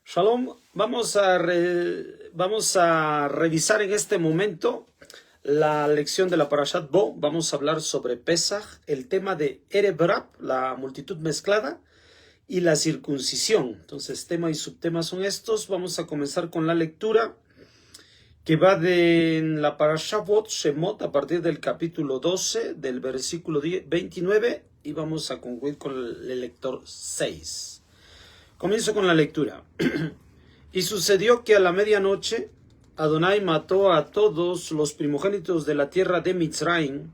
Shalom, vamos a revisar en este momento la lección de la Parashat Bo. Vamos a hablar sobre Pesach, el tema de Erev Rab, la multitud mezclada, y la circuncisión. Entonces, tema y subtema son estos. Vamos a comenzar con la lectura que va de la Parashat Bo Shemot a partir del capítulo 12, del versículo 29, y vamos a concluir con el lector 6. Comienzo con la lectura. Y sucedió que a la medianoche Adonai mató a todos los primogénitos de la tierra de Mitzrayim,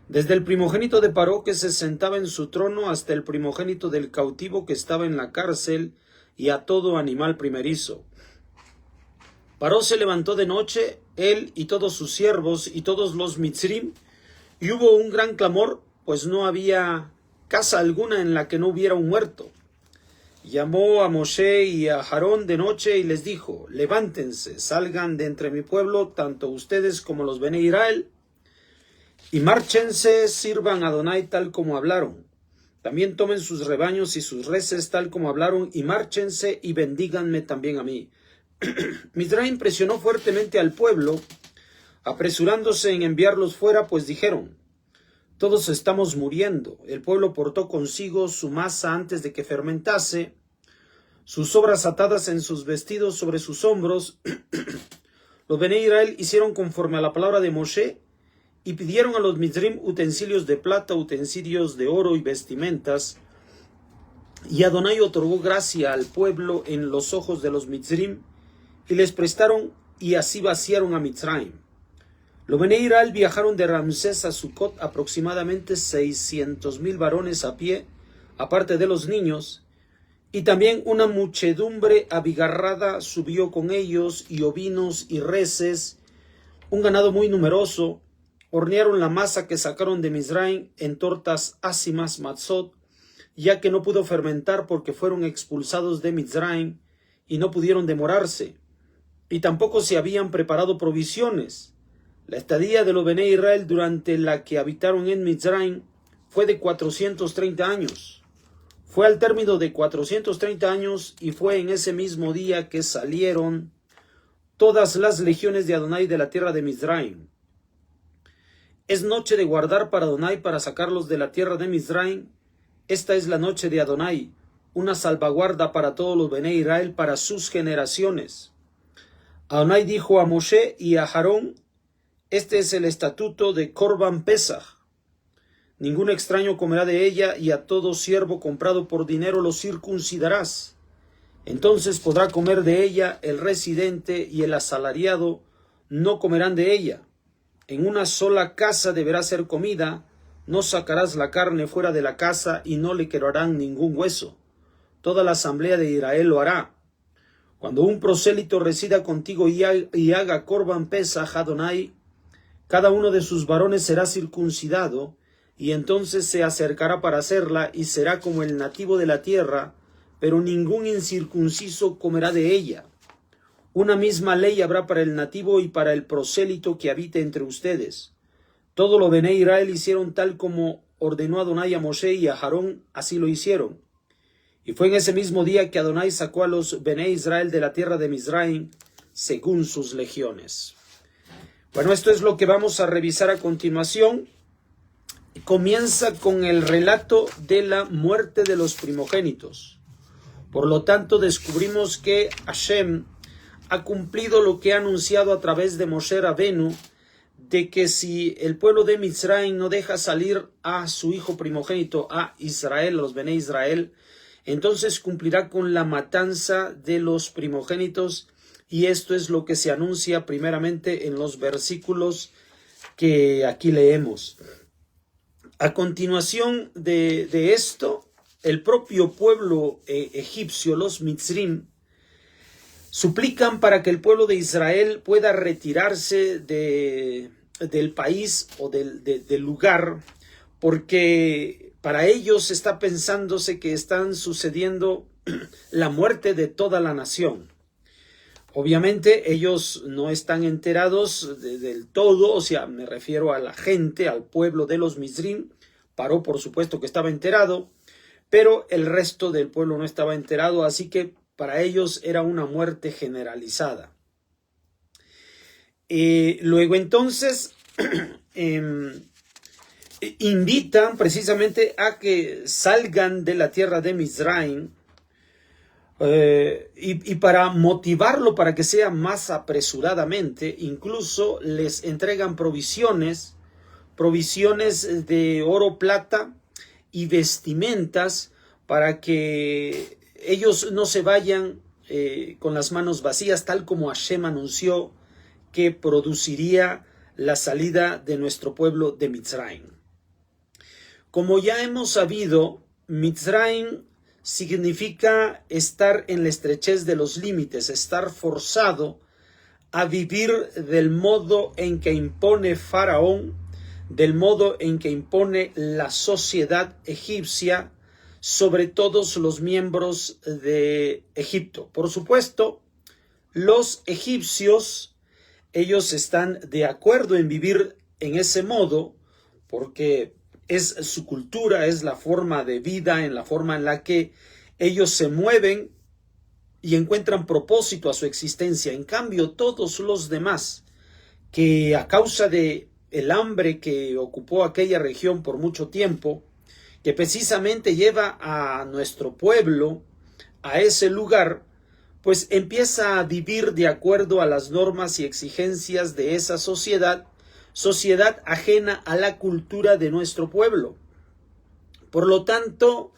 desde el primogénito de Paró que se sentaba en su trono hasta el primogénito del cautivo que estaba en la cárcel, y a todo animal primerizo. Paró se levantó de noche, él y todos sus siervos y todos los Mitzrim, y hubo un gran clamor, pues no había casa alguna en la que no hubiera un muerto. Llamó a Moshe y a Aarón de noche y les dijo: levántense, salgan de entre mi pueblo, tanto ustedes como los Bnei Israel, y márchense, sirvan a Adonai tal como hablaron. También tomen sus rebaños y sus reses tal como hablaron, y márchense y bendíganme también a mí. Mitzrayim presionó fuertemente al pueblo, apresurándose en enviarlos fuera, pues dijeron: todos estamos muriendo. El pueblo portó consigo su masa antes de que fermentase, sus sobras atadas en sus vestidos sobre sus hombros. Los Bnei Israel hicieron conforme a la palabra de Moshe y pidieron a los Mitzrim utensilios de plata, utensilios de oro y vestimentas. Y Adonai otorgó gracia al pueblo en los ojos de los Mitzrim y les prestaron, y así vaciaron a Mitzrayim. Los Bnei Israel viajaron de Ramsés a Sucot aproximadamente 600,000 varones a pie, aparte de los niños, y también una muchedumbre abigarrada subió con ellos, y ovinos y reses, un ganado muy numeroso. Hornearon la masa que sacaron de Mizraim en tortas ácimas matzot, ya que no pudo fermentar porque fueron expulsados de Mizraim y no pudieron demorarse, y tampoco se habían preparado provisiones. La estadía de los Bnei Israel durante la que habitaron en Mizraim fue de 430 años. Fue al término de 430 años, y fue en ese mismo día que salieron todas las legiones de Adonai de la tierra de Mizraim. Es noche de guardar para Adonai, para sacarlos de la tierra de Mizraim. Esta es la noche de Adonai, una salvaguarda para todos los Bnei Israel, para sus generaciones. Adonai dijo a Moshe y a Aarón: este es el estatuto de Corban Pesach. Ningún extraño comerá de ella, y a todo siervo comprado por dinero lo circuncidarás. Entonces podrá comer de ella el residente, y el asalariado no comerán de ella. En una sola casa deberá ser comida, no sacarás la carne fuera de la casa, y no le quebrarán ningún hueso. Toda la asamblea de Israel lo hará. Cuando un prosélito resida contigo y haga Corban Pesach Adonai, cada uno de sus varones será circuncidado, y entonces se acercará para hacerla, y será como el nativo de la tierra, pero ningún incircunciso comerá de ella. Una misma ley habrá para el nativo y para el prosélito que habite entre ustedes. Todo lo Bnei Israel hicieron tal como ordenó Adonai a Moshe y a Aarón, así lo hicieron. Y fue en ese mismo día que Adonai sacó a los Bnei Israel de la tierra de Mizraim, según sus legiones. Bueno, esto es lo que vamos a revisar a continuación. Comienza con el relato de la muerte de los primogénitos. Por lo tanto, descubrimos que Hashem ha cumplido lo que ha anunciado a través de Moshe Rabenu, de que si el pueblo de Mitzrayim no deja salir a su hijo primogénito, a Israel, a los Bnei Israel, entonces cumplirá con la matanza de los primogénitos. Y esto es lo que se anuncia primeramente en los versículos que aquí leemos. A continuación de esto, el propio pueblo egipcio, los Mitzrim, suplican para que el pueblo de Israel pueda retirarse del país o del lugar, porque para ellos está pensándose que están sucediendo la muerte de toda la nación. Obviamente ellos no están enterados del todo, o sea, me refiero a la gente, al pueblo de los Mitzrim. Paró, por supuesto que estaba enterado, pero el resto del pueblo no estaba enterado, así que para ellos era una muerte generalizada. Luego entonces invitan precisamente a que salgan de la tierra de Mizraim, y para motivarlo para que sea más apresuradamente, incluso les entregan provisiones de oro, plata y vestimentas para que ellos no se vayan con las manos vacías, tal como Hashem anunció que produciría la salida de nuestro pueblo de Mizraim. Como ya hemos sabido, Mizraim significa estar en la estrechez de los límites, estar forzado a vivir del modo en que impone Faraón, del modo en que impone la sociedad egipcia sobre todos los miembros de Egipto. Por supuesto, los egipcios, ellos están de acuerdo en vivir en ese modo, porque es su cultura, es la forma de vida, en la forma en la que ellos se mueven y encuentran propósito a su existencia. En cambio, todos los demás, que a causa de el hambre que ocupó aquella región por mucho tiempo, que precisamente lleva a nuestro pueblo a ese lugar, pues empieza a vivir de acuerdo a las normas y exigencias de esa sociedad ajena a la cultura de nuestro pueblo. Por lo tanto,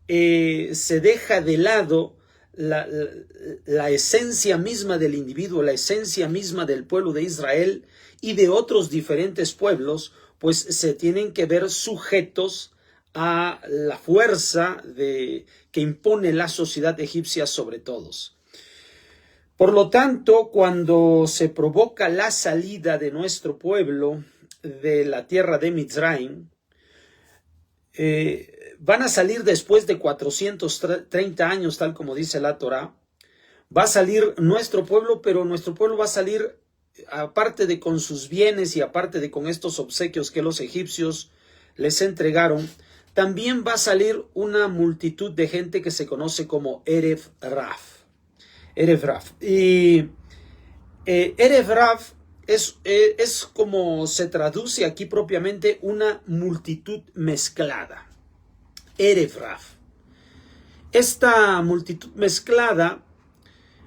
se deja de lado la esencia misma del individuo, la esencia misma del pueblo de Israel y de otros diferentes pueblos, pues se tienen que ver sujetos a la fuerza que impone la sociedad egipcia sobre todos. Por lo tanto, cuando se provoca la salida de nuestro pueblo de la tierra de Mizraim, van a salir después de 430 años, tal como dice la Torá. Va a salir nuestro pueblo, pero nuestro pueblo va a salir, aparte de con sus bienes y aparte de con estos obsequios que los egipcios les entregaron, también va a salir una multitud de gente que se conoce como Erev Raf. Y Erev Raf es como se traduce aquí propiamente una multitud mezclada. Erev Raf. Esta multitud mezclada,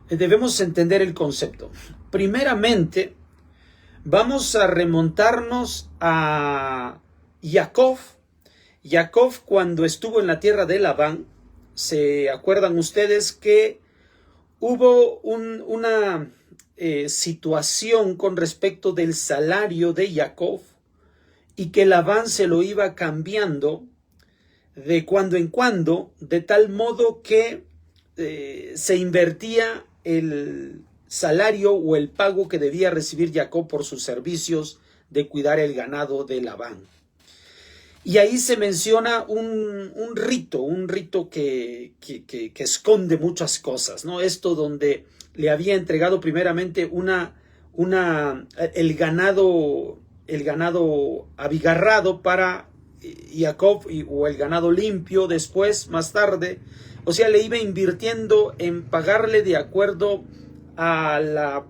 debemos entender el concepto. Primeramente, vamos a remontarnos a Jacob. Jacob, cuando estuvo en la tierra de Labán, ¿se acuerdan ustedes que hubo una situación con respecto del salario de Jacob y que Labán se lo iba cambiando de cuando en cuando, de tal modo que se invertía el salario o el pago que debía recibir Jacob por sus servicios de cuidar el ganado de Labán? Y ahí se menciona un rito que esconde muchas cosas, ¿no? Esto donde le había entregado primeramente el ganado abigarrado para Jacob, o el ganado limpio después, más tarde. O sea, le iba invirtiendo en pagarle de acuerdo a la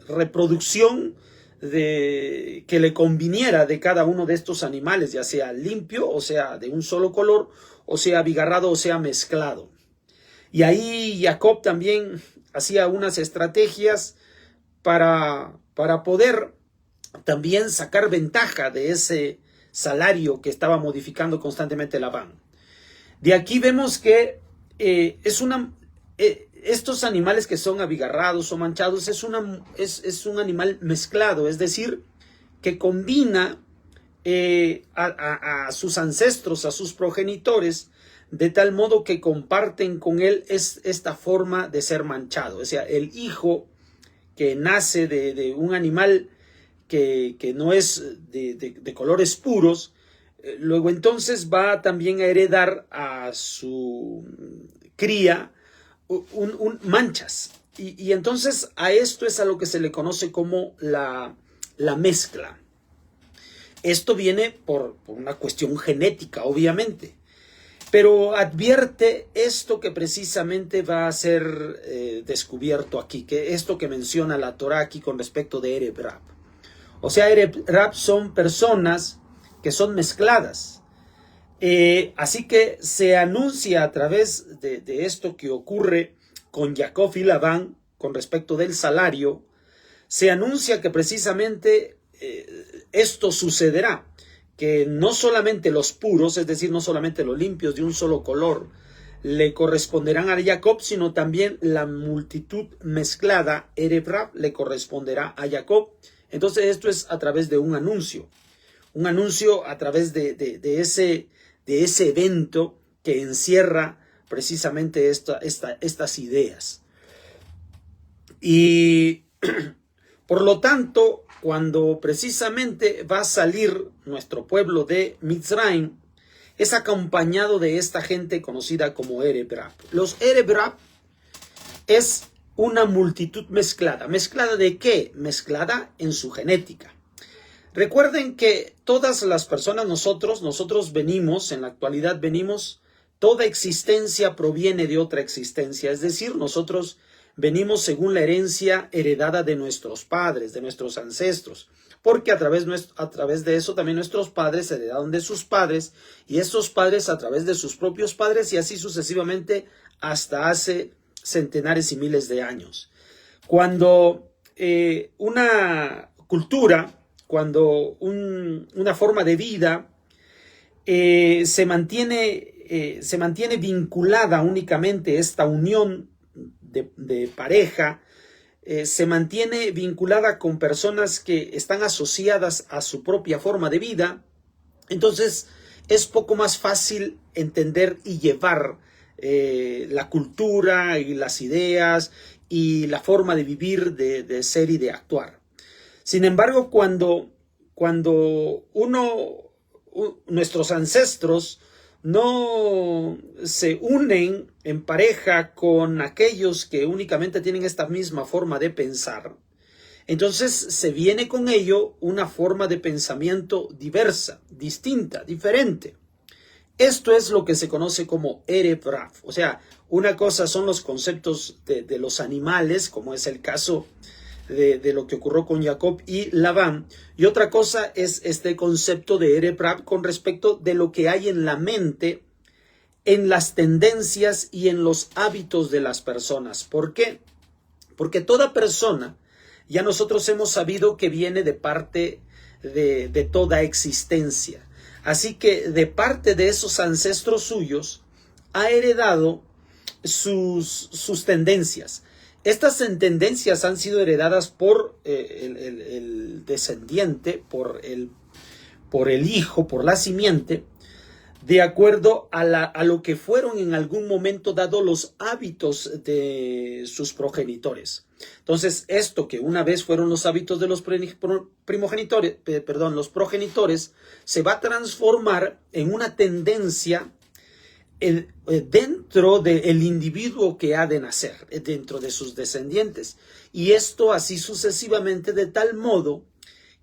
reproducción que le conviniera de cada uno de estos animales, ya sea limpio, o sea de un solo color, o sea abigarrado, o sea mezclado. Y ahí Jacob también hacía unas estrategias para poder también sacar ventaja de ese salario que estaba modificando constantemente Labán. De aquí vemos que estos animales que son abigarrados o manchados es un animal mezclado, es decir, que combina a sus ancestros, a sus progenitores, de tal modo que comparten con él esta forma de ser manchado. O sea, el hijo que nace de un animal que no es de colores puros, luego entonces va también a heredar a su cría manchas. Y entonces a esto es a lo que se le conoce como la mezcla. Esto viene por una cuestión genética, obviamente. Pero advierte esto que precisamente va a ser descubierto aquí, que esto que menciona la Torá aquí con respecto de Erev Rab. O sea, Erev Rab son personas que son mezcladas. Así que se anuncia a través de esto que ocurre con Jacob y Labán con respecto del salario, se anuncia que precisamente esto sucederá, que no solamente los puros, es decir, no solamente los limpios de un solo color, le corresponderán a Jacob, sino también la multitud mezclada, Erev Rab, le corresponderá a Jacob. Entonces esto es a través de un anuncio a través de ese evento que encierra precisamente estas ideas. Y por lo tanto, cuando precisamente va a salir nuestro pueblo de Mitzrayim, es acompañado de esta gente conocida como Erev Rab. Los Erev Rab es una multitud mezclada. ¿Mezclada de qué? Mezclada en su genética. Recuerden que todas las personas, nosotros venimos, en la actualidad venimos, toda existencia proviene de otra existencia. Es decir, nosotros venimos según la herencia heredada de nuestros padres, de nuestros ancestros. Porque a través de eso también nuestros padres heredaron de sus padres y esos padres a través de sus propios padres y así sucesivamente hasta hace centenares y miles de años. Cuando una cultura, cuando una forma de vida se mantiene vinculada únicamente esta unión de pareja, se mantiene vinculada con personas que están asociadas a su propia forma de vida, entonces es poco más fácil entender y llevar la cultura y las ideas y la forma de vivir, de ser y de actuar. Sin embargo, cuando nuestros ancestros no se unen en pareja con aquellos que únicamente tienen esta misma forma de pensar, entonces se viene con ello una forma de pensamiento diversa, distinta, diferente. Esto es lo que se conoce como Erev Rab. O sea, una cosa son los conceptos de los animales, como es el caso de lo que ocurrió con Jacob y Labán, y otra cosa es este concepto de Erev Rab con respecto de lo que hay en la mente, en las tendencias y en los hábitos de las personas. ¿Por qué? Porque toda persona, ya nosotros hemos sabido que viene de parte de toda existencia. Así que de parte de esos ancestros suyos ha heredado sus tendencias. Estas tendencias han sido heredadas por el descendiente, por el hijo, por la simiente, de acuerdo a lo que fueron en algún momento dados los hábitos de sus progenitores. Entonces, esto que una vez fueron los hábitos de los los progenitores, se va a transformar en una tendencia dentro del individuo que ha de nacer, dentro de sus descendientes. Y esto así sucesivamente, de tal modo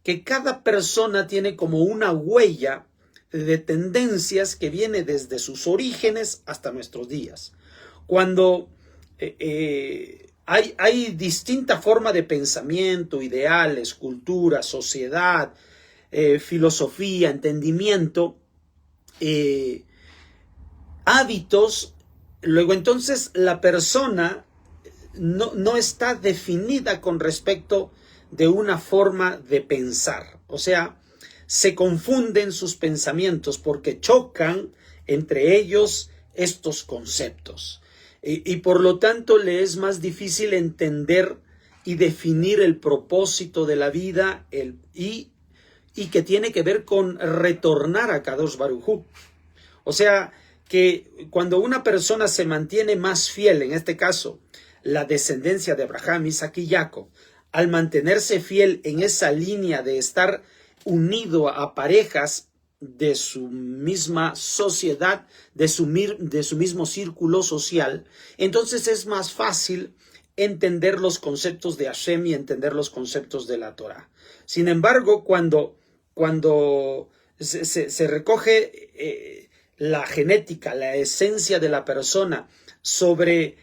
que cada persona tiene como una huella de tendencias que viene desde sus orígenes hasta nuestros días. Cuando hay distinta forma de pensamiento, ideales, cultura, sociedad, filosofía, entendimiento, hábitos, luego entonces la persona no está definida con respecto de una forma de pensar. O sea, se confunden sus pensamientos porque chocan entre ellos estos conceptos. Y por lo tanto le es más difícil entender y definir el propósito de la vida y que tiene que ver con retornar a Kadosh Baruj Hu. O sea, que cuando una persona se mantiene más fiel, en este caso, la descendencia de Abraham, Isaac y Jacob, al mantenerse fiel en esa línea de estar unido a parejas de su misma sociedad, de su mismo círculo social, entonces es más fácil entender los conceptos de Hashem y entender los conceptos de la Torah. Sin embargo, cuando se recoge la genética, la esencia de la persona, sobre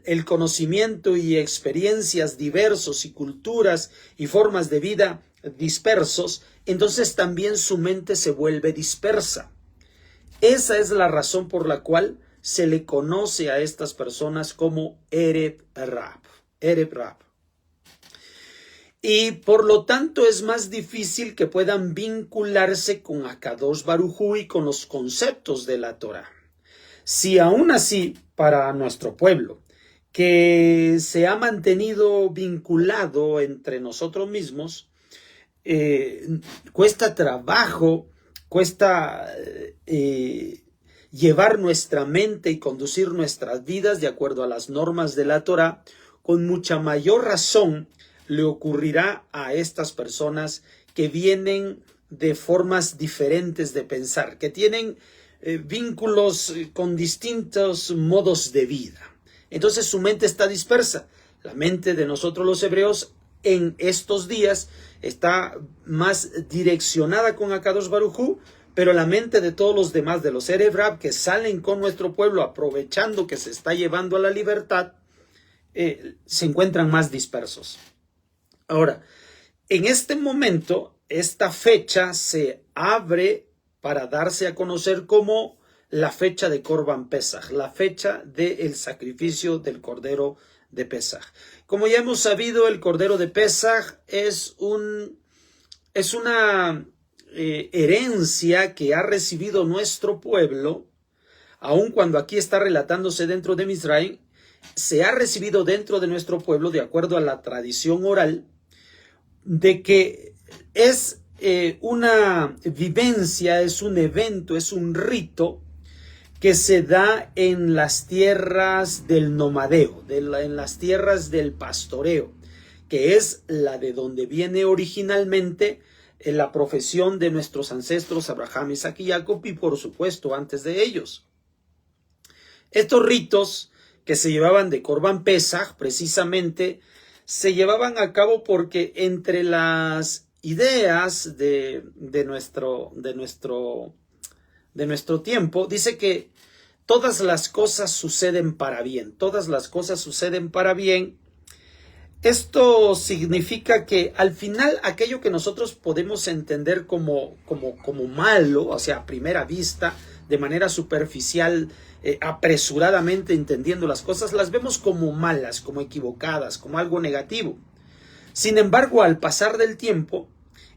el conocimiento y experiencias diversos y culturas y formas de vida dispersos, entonces también su mente se vuelve dispersa. Esa es la razón por la cual se le conoce a estas personas como Erev Rab. Erev Rab. Y por lo tanto es más difícil que puedan vincularse con Akadosh Baruj Hu y con los conceptos de la Torah. Si aún así, para nuestro pueblo, que se ha mantenido vinculado entre nosotros mismos, cuesta trabajo, cuesta llevar nuestra mente y conducir nuestras vidas de acuerdo a las normas de la Torah, con mucha mayor razón le ocurrirá a estas personas que vienen de formas diferentes de pensar, que tienen vínculos con distintos modos de vida. Entonces su mente está dispersa. La mente de nosotros los hebreos en estos días está más direccionada con Akadosh Baruj Hu, pero la mente de todos los demás, de los Erev Rab, que salen con nuestro pueblo aprovechando que se está llevando a la libertad, se encuentran más dispersos. Ahora, en este momento, esta fecha se abre para darse a conocer como la fecha de Korban Pesach, la fecha del sacrificio del Cordero de Pesach. Como ya hemos sabido, el Cordero de Pesach es una herencia que ha recibido nuestro pueblo, aun cuando aquí está relatándose dentro de Misraim, se ha recibido dentro de nuestro pueblo de acuerdo a la tradición oral, de que es una vivencia, es un evento, es un rito que se da en las tierras del nomadeo, en las tierras del pastoreo, que es la de donde viene originalmente la profesión de nuestros ancestros Abraham, Isaac y Jacob, y por supuesto antes de ellos. Estos ritos que se llevaban de Korban Pesach precisamente se llevaban a cabo porque entre las ideas de nuestro tiempo, dice que todas las cosas suceden para bien, todas las cosas suceden para bien. Esto significa que al final aquello que nosotros podemos entender como malo, o sea, a primera vista, de manera superficial, apresuradamente entendiendo las cosas, las vemos como malas, como equivocadas, como algo negativo. Sin embargo, al pasar del tiempo,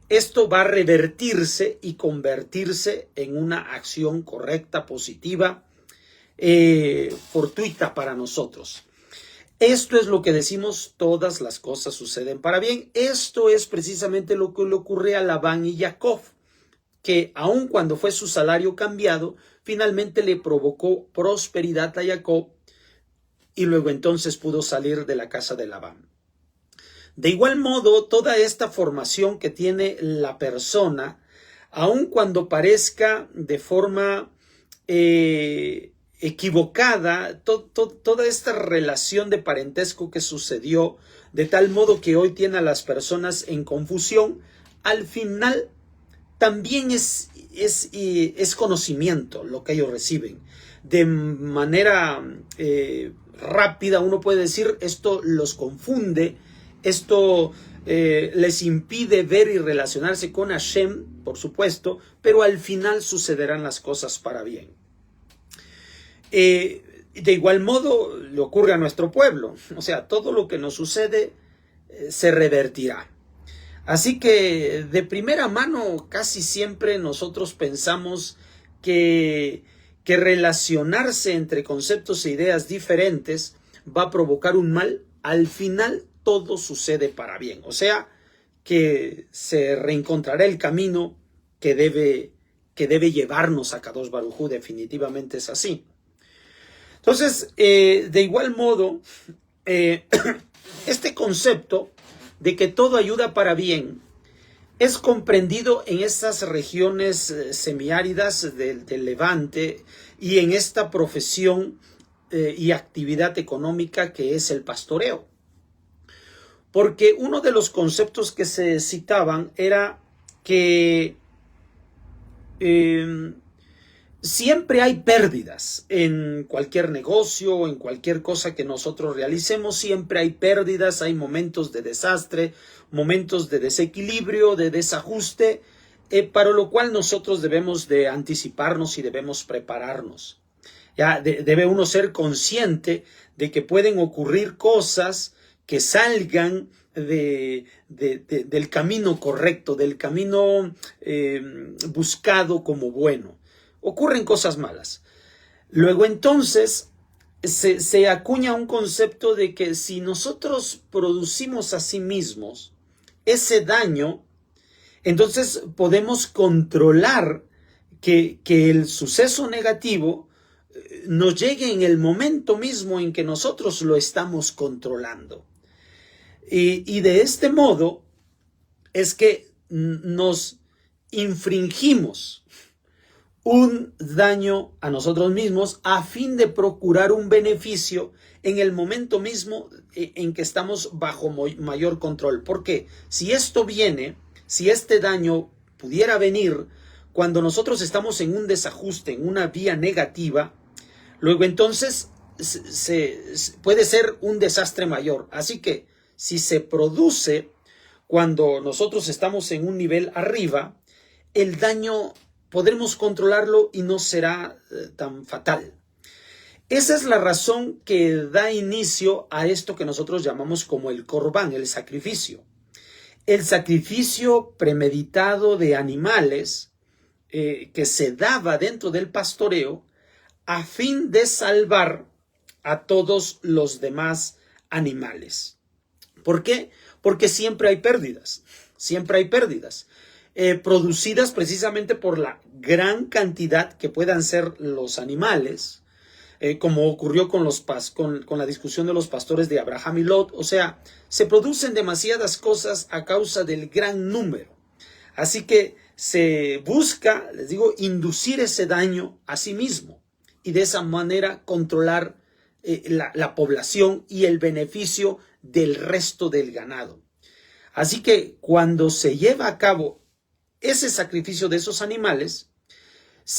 esto va a revertirse y convertirse en una acción correcta, positiva, fortuita para nosotros. Esto es lo que decimos, todas las cosas suceden para bien. Esto es precisamente lo que le ocurre a Labán y Jacob, que aun cuando fue su salario cambiado, finalmente le provocó prosperidad a Jacob y luego entonces pudo salir de la casa de Labán. De igual modo, toda esta formación que tiene la persona, aun cuando parezca de forma equivocada, toda esta relación de parentesco que sucedió, de tal modo que hoy tiene a las personas en confusión, al final también es conocimiento lo que ellos reciben. De manera rápida uno puede decir, esto los confunde, esto les impide ver y relacionarse con Hashem, por supuesto, pero al final sucederán las cosas para bien. De igual modo le ocurre a nuestro pueblo, o sea, todo lo que nos sucede se revertirá. Así que de primera mano casi siempre nosotros pensamos que relacionarse entre conceptos e ideas diferentes va a provocar un mal. Al final todo sucede para bien, o sea que se reencontrará el camino que debe llevarnos a Kadosh Baruj Hu. Definitivamente es así. Entonces, de igual modo, este concepto de que todo ayuda para bien es comprendido en estas regiones semiáridas del Levante y en esta profesión y actividad económica que es el pastoreo. Porque uno de los conceptos que se citaban era que Siempre hay pérdidas en cualquier negocio, en cualquier cosa que nosotros realicemos, siempre hay pérdidas, hay momentos de desastre, momentos de desequilibrio, de desajuste, para lo cual nosotros debemos de anticiparnos y debemos prepararnos. Ya debe uno ser consciente de que pueden ocurrir cosas que salgan del camino correcto, del camino buscado como bueno. Ocurren cosas malas. Luego entonces se acuña un concepto de que si nosotros producimos a sí mismos ese daño, entonces podemos controlar que el suceso negativo nos llegue en el momento mismo en que nosotros lo estamos controlando. Y de este modo es que nos infringimos un daño a nosotros mismos a fin de procurar un beneficio en el momento mismo en que estamos bajo mayor control. Porque si esto viene, si este daño pudiera venir cuando nosotros estamos en un desajuste, en una vía negativa, luego entonces puede ser un desastre mayor. Así que si se produce cuando nosotros estamos en un nivel arriba, el daño podremos controlarlo y no será tan fatal. Esa es la razón que da inicio a esto que nosotros llamamos como el corbán, el sacrificio. El sacrificio premeditado de animales que se daba dentro del pastoreo a fin de salvar a todos los demás animales. ¿Por qué? Porque siempre hay pérdidas, producidas precisamente por la gran cantidad que puedan ser los animales, como ocurrió con la discusión de los pastores de Abraham y Lot. O sea, se producen demasiadas cosas a causa del gran número. Así que se busca, les digo, inducir ese daño a sí mismo y de esa manera controlar la población y el beneficio del resto del ganado. Así que cuando se lleva a cabo ese sacrificio de esos animales,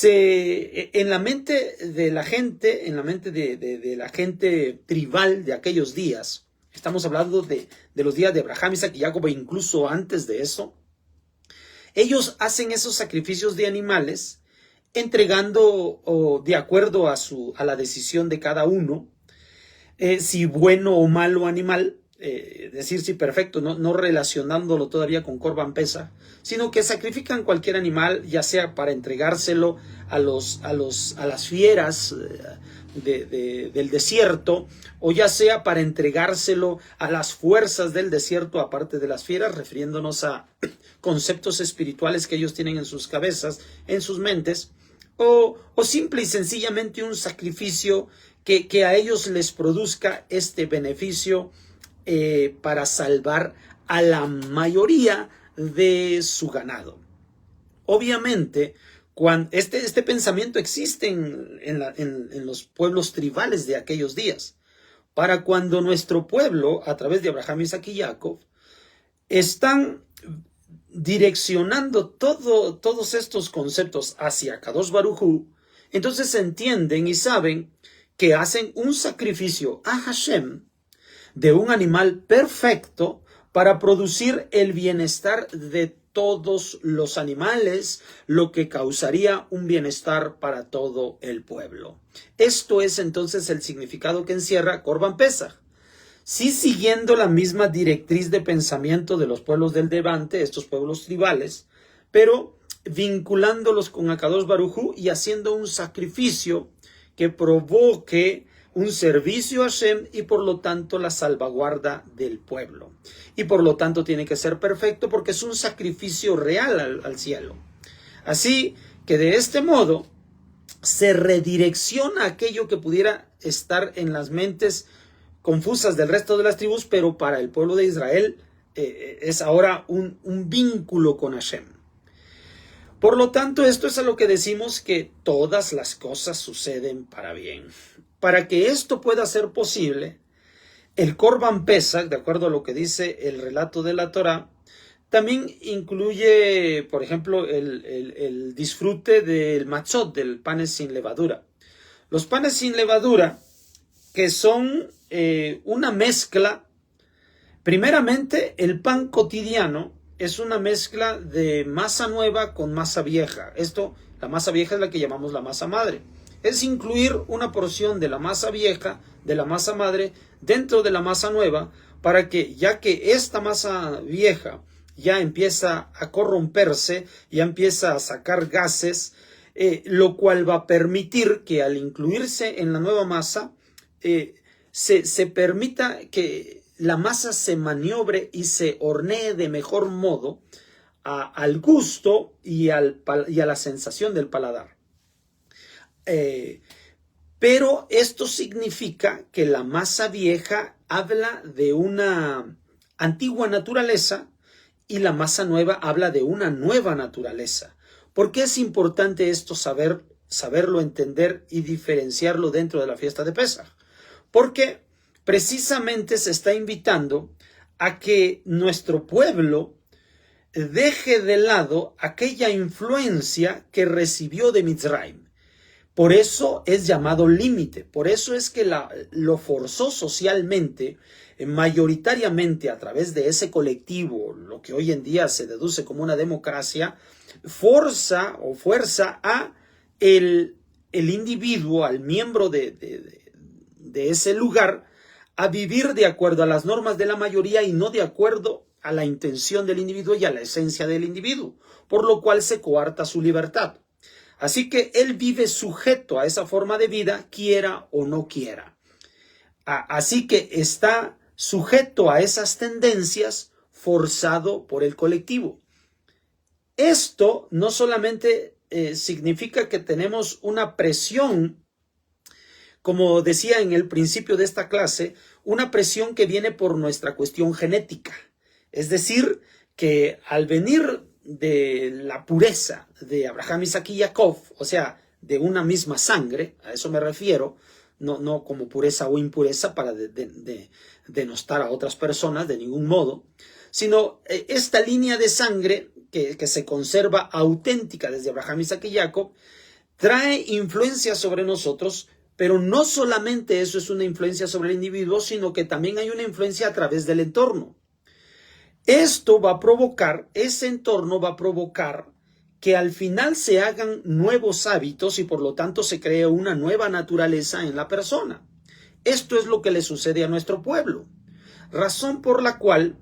en la mente de la gente, en la mente de la gente tribal de aquellos días, estamos hablando de los días de Abraham, Isaac y Jacob, e incluso antes de eso, ellos hacen esos sacrificios de animales entregando de acuerdo a la decisión de cada uno, si bueno o malo animal, decir si perfecto, no relacionándolo todavía con Corban Pesaj, sino que sacrifican cualquier animal, ya sea para entregárselo a las fieras del desierto, o ya sea para entregárselo a las fuerzas del desierto, aparte de las fieras, refiriéndonos a conceptos espirituales que ellos tienen en sus cabezas, en sus mentes, o simple y sencillamente un sacrificio que a ellos les produzca este beneficio para salvar a la mayoría de su ganado. Obviamente, cuando este pensamiento existe en los pueblos tribales de aquellos días. Para cuando nuestro pueblo, a través de Abraham, Isaac y Jacob, están direccionando todos estos conceptos hacia Kadosh Baruj Hu, entonces entienden y saben que hacen un sacrificio a Hashem de un animal perfecto para producir el bienestar de todos los animales, lo que causaría un bienestar para todo el pueblo. Esto es entonces el significado que encierra Corban Pesaj. Sí, siguiendo la misma directriz de pensamiento de los pueblos del Levante, estos pueblos tribales, pero vinculándolos con Akadosh Baruj Hu y haciendo un sacrificio que provoque un servicio a Hashem y por lo tanto la salvaguarda del pueblo. Y por lo tanto tiene que ser perfecto porque es un sacrificio real al cielo. Así que de este modo se redirecciona aquello que pudiera estar en las mentes confusas del resto de las tribus, pero para el pueblo de Israel es ahora un vínculo con Hashem. Por lo tanto, esto es a lo que decimos que todas las cosas suceden para bien. Para que esto pueda ser posible, el Corban Pesaj, de acuerdo a lo que dice el relato de la Torá, También incluye, por ejemplo, el disfrute del matzot, del panes sin levadura. Los panes sin levadura, que son una mezcla, primeramente el pan cotidiano es una mezcla de masa nueva con masa vieja. La masa vieja es la que llamamos la masa madre. Es incluir una porción de la masa vieja, de la masa madre, dentro de la masa nueva, para que, ya que esta masa vieja ya empieza a corromperse, ya empieza a sacar gases, lo cual va a permitir que al incluirse en la nueva masa, se permita que la masa se maniobre y se hornee de mejor modo al gusto y a la sensación del paladar. Pero esto significa que la masa vieja habla de una antigua naturaleza y la masa nueva habla de una nueva naturaleza. ¿Por qué es importante esto saberlo entender y diferenciarlo dentro de la fiesta de Pesaj? Porque precisamente se está invitando a que nuestro pueblo deje de lado aquella influencia que recibió de Mitzrayim. Por eso es llamado límite, por eso es que lo forzó socialmente, mayoritariamente a través de ese colectivo, lo que hoy en día se deduce como una democracia, fuerza a el individuo, al miembro de ese lugar, a vivir de acuerdo a las normas de la mayoría y no de acuerdo a la intención del individuo y a la esencia del individuo, por lo cual se coarta su libertad. Así que él vive sujeto a esa forma de vida, quiera o no quiera. Así que está sujeto a esas tendencias, forzado por el colectivo. Esto no solamente significa que tenemos una presión, como decía en el principio de esta clase, una presión que viene por nuestra cuestión genética. Es decir, que al venir de la pureza de Abraham, Isaac y Jacob, o sea, de una misma sangre, a eso me refiero, no como pureza o impureza para denostar a otras personas de ningún modo, sino esta línea de sangre que se conserva auténtica desde Abraham, Isaac y Jacob, trae influencia sobre nosotros, pero no solamente eso es una influencia sobre el individuo, sino que también hay una influencia a través del entorno. Esto va a provocar, ese entorno va a provocar que al final se hagan nuevos hábitos y por lo tanto se cree una nueva naturaleza en la persona. Esto es lo que le sucede a nuestro pueblo, razón por la cual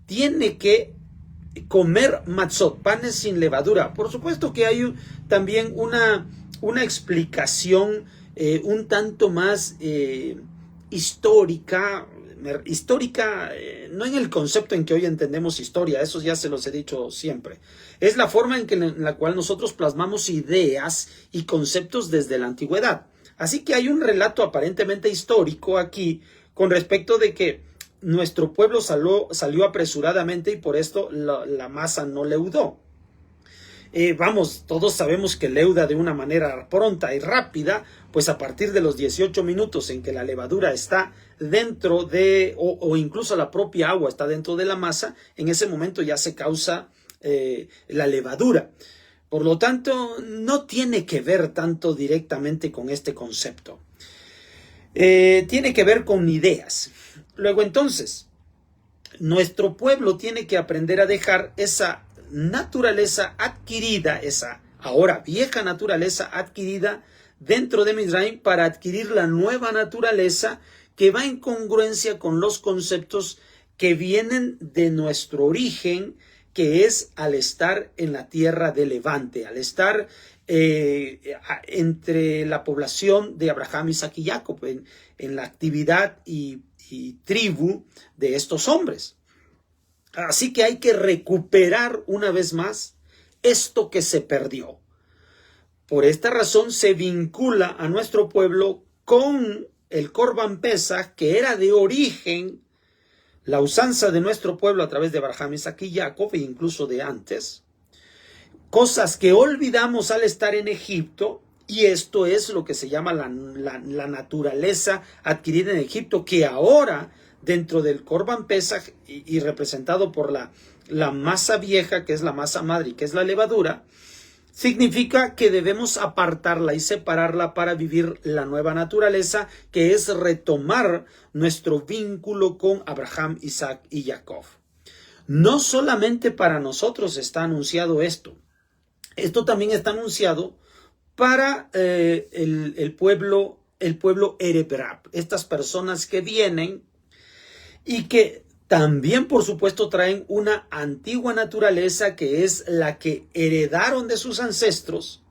tiene que comer matzot, panes sin levadura. Por supuesto que hay también una explicación un tanto más histórica, no en el concepto en que hoy entendemos historia, eso ya se los he dicho siempre. Es la forma en la cual nosotros plasmamos ideas y conceptos desde la antigüedad. Así que hay un relato aparentemente histórico aquí con respecto de que nuestro pueblo salió apresuradamente y por esto la masa no leudó. Todos sabemos que leuda de una manera pronta y rápida, pues a partir de los 18 minutos en que la levadura está dentro de, o incluso la propia agua está dentro de la masa, en ese momento ya se causa la levadura. Por lo tanto, no tiene que ver tanto directamente con este concepto. Tiene que ver con ideas. Luego entonces, nuestro pueblo tiene que aprender a dejar esa naturaleza adquirida, esa ahora vieja naturaleza adquirida dentro de Mizraim para adquirir la nueva naturaleza que va en congruencia con los conceptos que vienen de nuestro origen, que es al estar en la tierra de Levante, al estar entre la población de Abraham, Isaac y Jacob, en la actividad y tribu de estos hombres. Así que hay que recuperar una vez más esto que se perdió. Por esta razón se vincula a nuestro pueblo con el Corban Pesaj, que era de origen la usanza de nuestro pueblo a través de Abraham, Isaac y Jacob, e incluso de antes. Cosas que olvidamos al estar en Egipto, y esto es lo que se llama la naturaleza adquirida en Egipto, que ahora dentro del Corban Pesaj y representado por la masa vieja, que es la masa madre y que es la levadura, significa que debemos apartarla y separarla para vivir la nueva naturaleza, que es retomar nuestro vínculo con Abraham, Isaac y Jacob. No solamente para nosotros está anunciado esto. Esto también está anunciado para el pueblo Ereb Rab, estas personas que vienen y que también, por supuesto, traen una antigua naturaleza que es la que heredaron de sus ancestros,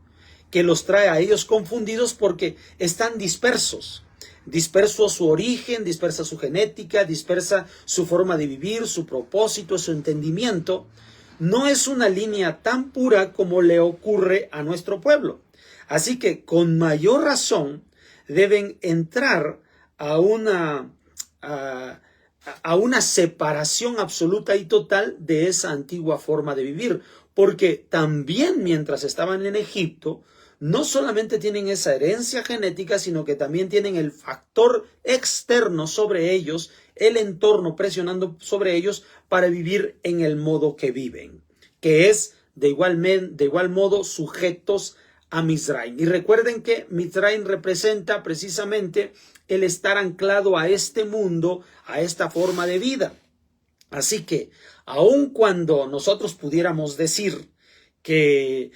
que los trae a ellos confundidos porque están dispersos. Disperso su origen, dispersa su genética, dispersa su forma de vivir, su propósito, su entendimiento. No es una línea tan pura como le ocurre a nuestro pueblo. Así que con mayor razón deben entrar a una separación absoluta y total de esa antigua forma de vivir, porque también mientras estaban en Egipto, no solamente tienen esa herencia genética, sino que también tienen el factor externo sobre ellos, el entorno presionando sobre ellos para vivir en el modo que viven, que es de igual modo sujetos a Mizraim. Y recuerden que Mizraim representa precisamente el estar anclado a este mundo, a esta forma de vida. Así que, aun cuando nosotros pudiéramos decir que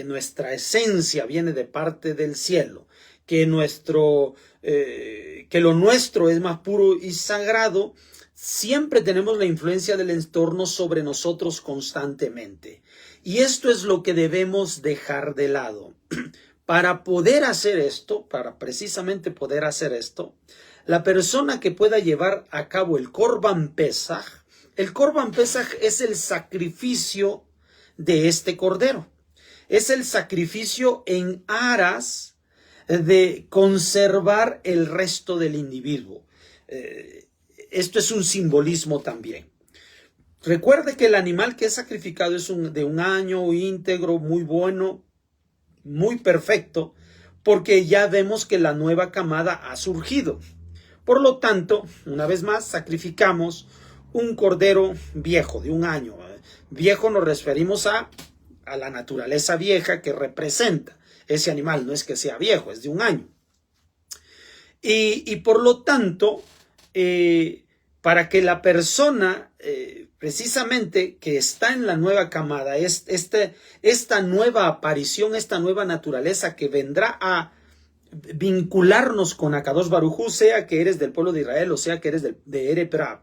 nuestra esencia viene de parte del cielo, que lo nuestro es más puro y sagrado, siempre tenemos la influencia del entorno sobre nosotros constantemente. Y esto es lo que debemos dejar de lado. Para poder hacer esto, para precisamente poder hacer esto, la persona que pueda llevar a cabo el Corban Pesaj es el sacrificio de este cordero. Es el sacrificio en aras de conservar el resto del individuo. Esto es un simbolismo también. Recuerde que el animal que es sacrificado es de un año íntegro, muy bueno, muy perfecto, porque ya vemos que la nueva camada ha surgido. Por lo tanto, una vez más, sacrificamos un cordero viejo, de un año. Viejo nos referimos a la naturaleza vieja que representa ese animal. No es que sea viejo, es de un año. Y por lo tanto, para que la persona precisamente que está en la nueva camada, esta nueva aparición, esta nueva naturaleza que vendrá a vincularnos con Akadosh Baruj Hu, sea que eres del pueblo de Israel o sea que eres de Ereb Rab,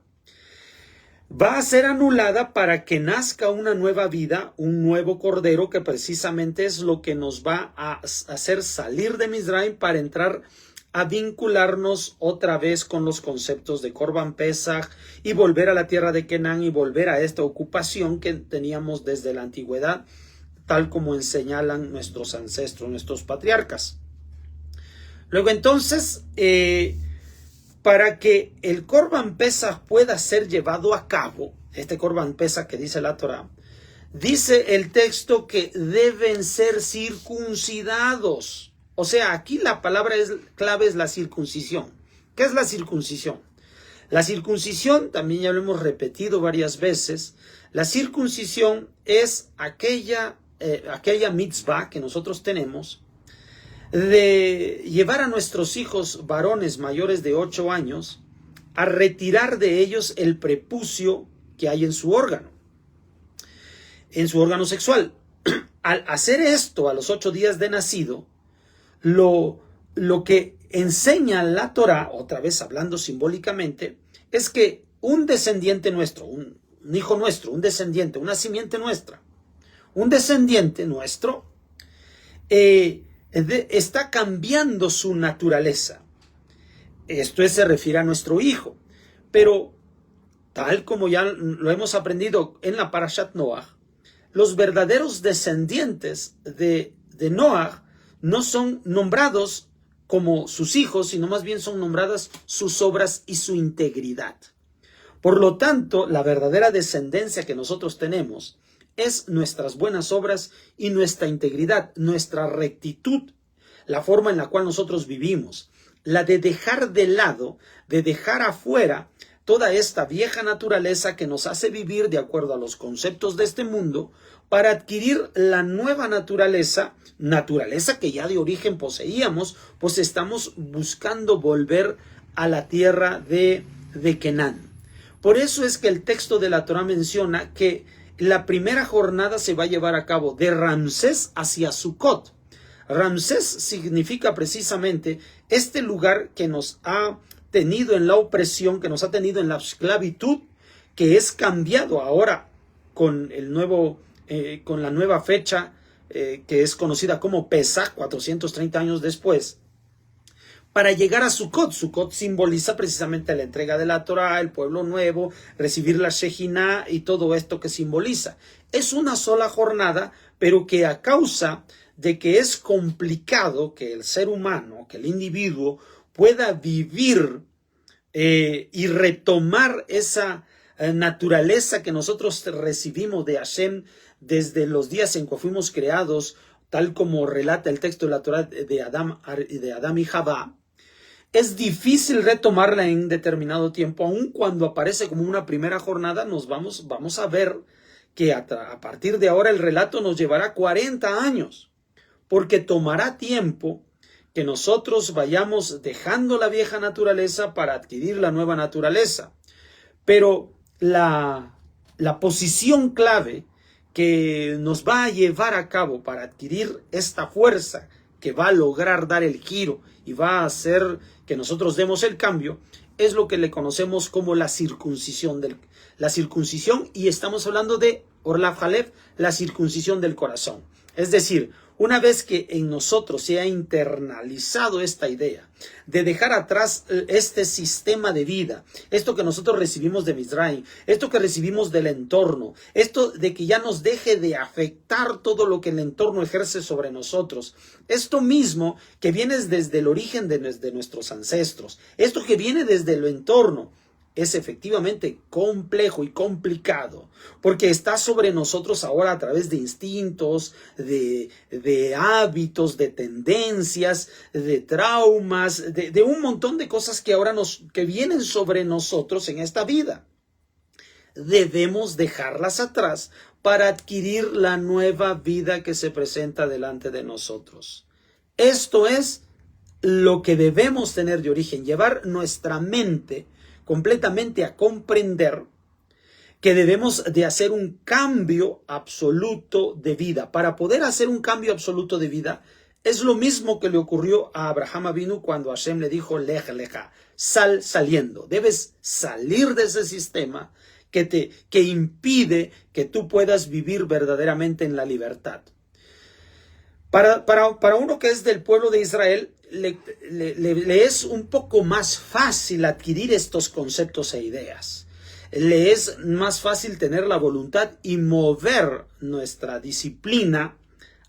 va a ser anulada para que nazca una nueva vida, un nuevo cordero, que precisamente es lo que nos va a hacer salir de Mizraim para entrar a vincularnos otra vez con los conceptos de Corban Pesaj y volver a la tierra de Canaán y volver a esta ocupación que teníamos desde la antigüedad, tal como señalan nuestros ancestros, nuestros patriarcas. Luego entonces, para que el Corban Pesaj pueda ser llevado a cabo, este Corban Pesaj que dice la Torah, dice el texto que deben ser circuncidados. O sea, aquí la palabra clave es la circuncisión. ¿Qué es la circuncisión? La circuncisión, también ya lo hemos repetido varias veces, la circuncisión es aquella mitzvah que nosotros tenemos de llevar a nuestros hijos varones mayores de 8 años a retirar de ellos el prepucio que hay en su órgano sexual. Al hacer esto a los 8 días de nacido, lo que enseña la Torah, otra vez hablando simbólicamente, es que un descendiente nuestro, un hijo nuestro, un descendiente, una simiente nuestra, un descendiente nuestro está cambiando su naturaleza. Esto se refiere a nuestro hijo, pero tal como ya lo hemos aprendido en la Parashat Noach, los verdaderos descendientes de Noach no son nombrados como sus hijos, sino más bien son nombradas sus obras y su integridad. Por lo tanto, la verdadera descendencia que nosotros tenemos es nuestras buenas obras y nuestra integridad, nuestra rectitud, la forma en la cual nosotros vivimos, la de dejar de lado, de dejar afuera toda esta vieja naturaleza que nos hace vivir de acuerdo a los conceptos de este mundo, para adquirir la nueva naturaleza que ya de origen poseíamos, pues estamos buscando volver a la tierra de Canaán. Por eso es que el texto de la Torá menciona que la primera jornada se va a llevar a cabo de Ramsés hacia Sucot. Ramsés significa precisamente este lugar que nos ha tenido en la opresión, que nos ha tenido en la esclavitud, que es cambiado ahora con con la nueva fecha que es conocida como Pesaj, 430 años después, para llegar a Sucot. Sucot simboliza precisamente la entrega de la Torá, el pueblo nuevo, recibir la Shejinah y todo esto que simboliza. Es una sola jornada, pero que a causa de que es complicado que el ser humano, que el individuo pueda vivir y retomar esa naturaleza que nosotros recibimos de Hashem desde los días en que fuimos creados, tal como relata el texto de la Torá de Adán y Javá, es difícil retomarla en determinado tiempo. Aun cuando aparece como una primera jornada, vamos a ver que a partir de ahora el relato nos llevará 40 años, porque tomará tiempo que nosotros vayamos dejando la vieja naturaleza para adquirir la nueva naturaleza. Pero la posición clave que nos va a llevar a cabo para adquirir esta fuerza que va a lograr dar el giro y va a hacer que nosotros demos el cambio, es lo que le conocemos como la circuncisión, y estamos hablando de Orlav Halef, la circuncisión del corazón. Es decir, una vez que en nosotros se ha internalizado esta idea de dejar atrás este sistema de vida, esto que nosotros recibimos de Mizraim, esto que recibimos del entorno, esto de que ya nos deje de afectar todo lo que el entorno ejerce sobre nosotros, esto mismo que viene desde el origen de nuestros ancestros, esto que viene desde el entorno, es efectivamente complejo y complicado, porque está sobre nosotros ahora a través de instintos, de hábitos, de tendencias, de traumas, de un montón de cosas que ahora que vienen sobre nosotros en esta vida. Debemos dejarlas atrás para adquirir la nueva vida que se presenta delante de nosotros. Esto es lo que debemos tener de origen, llevar nuestra mente completamente a comprender que debemos de hacer un cambio absoluto de vida. Para poder hacer un cambio absoluto de vida, es lo mismo que le ocurrió a Abraham Avinu cuando Hashem le dijo, Lej leja, saliendo. Debes salir de ese sistema que impide que tú puedas vivir verdaderamente en la libertad. Para uno que es del pueblo de Israel, le es un poco más fácil adquirir estos conceptos e ideas. Le es más fácil tener la voluntad y mover nuestra disciplina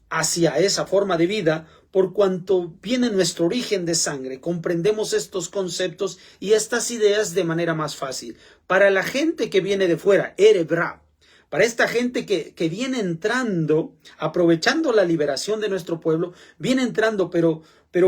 hacia esa forma de vida, por cuanto viene nuestro origen de sangre. Comprendemos estos conceptos y estas ideas de manera más fácil. Para la gente que viene de fuera, Erev Rav, para esta gente que viene entrando, aprovechando la liberación de nuestro pueblo, viene entrando, pero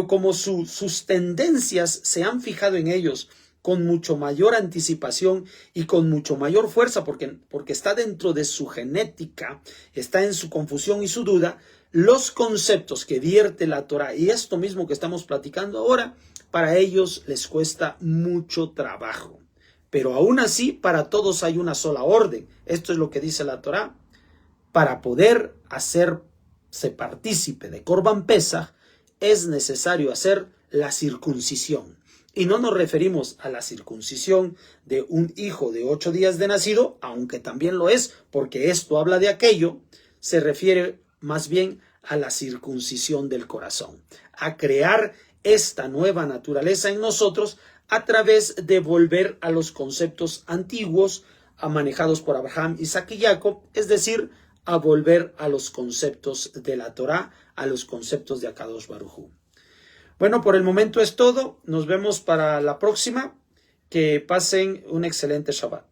como sus tendencias se han fijado en ellos con mucho mayor anticipación y con mucho mayor fuerza, porque está dentro de su genética, está en su confusión y su duda, los conceptos que vierte la Torá y esto mismo que estamos platicando ahora, para ellos les cuesta mucho trabajo. Pero aún así, para todos hay una sola orden. Esto es lo que dice la Torá. Para poder hacerse partícipe de Corban Pesaj, es necesario hacer la circuncisión. Y no nos referimos a la circuncisión de un hijo de 8 días de nacido, aunque también lo es, porque esto habla de aquello. Se refiere más bien a la circuncisión del corazón, a crear esta nueva naturaleza en nosotros, a través de volver a los conceptos antiguos manejados por Abraham, Isaac y Jacob, es decir, a volver a los conceptos de la Torá, a los conceptos de Akadosh Baruj Hu. Bueno, por el momento es todo. Nos vemos para la próxima. Que pasen un excelente Shabbat.